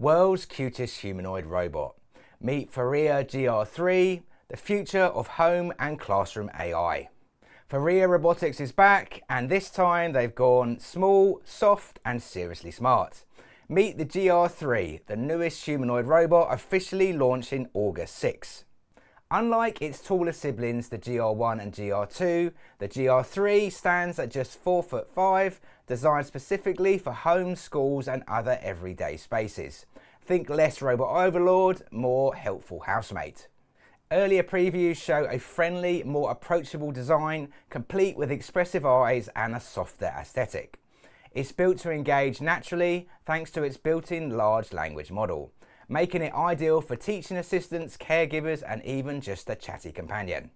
World's cutest humanoid robot. Meet Fourier GR3, the future of home and classroom AI. Fourier Robotics is back, and this time they've gone small, soft and seriously smart. Meet the GR3, the newest humanoid robot officially launching August 6. Unlike its taller siblings, the GR1 and GR2, the GR3 stands at just 4'5", designed specifically for home, schools and other everyday spaces. Think less robot overlord, more helpful housemate. Earlier previews show a friendly, more approachable design, complete with expressive eyes and a softer aesthetic. It's built to engage naturally thanks to its built-in large language model, making it ideal for teaching assistants, caregivers and even just a chatty companion.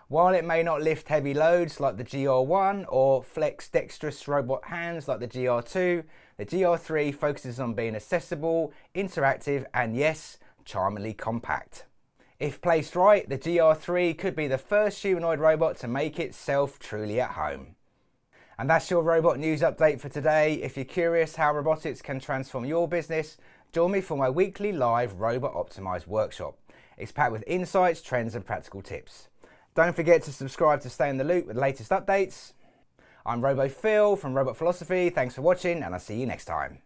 While it may not lift heavy loads like the GR1 or flex dexterous robot hands like the GR2, the GR3 focuses on being accessible, interactive and yes, charmingly compact. If placed right, the GR3 could be the first humanoid robot to make itself truly at home. And that's your robot news update for today. If you're curious how robotics can transform your business, join me for my weekly live Robot Optimized workshop. It's packed with insights, trends and practical tips. Don't forget to subscribe to stay in the loop with the latest updates. I'm RoboPhil from Robot Philosophy. Thanks for watching and I'll see you next time.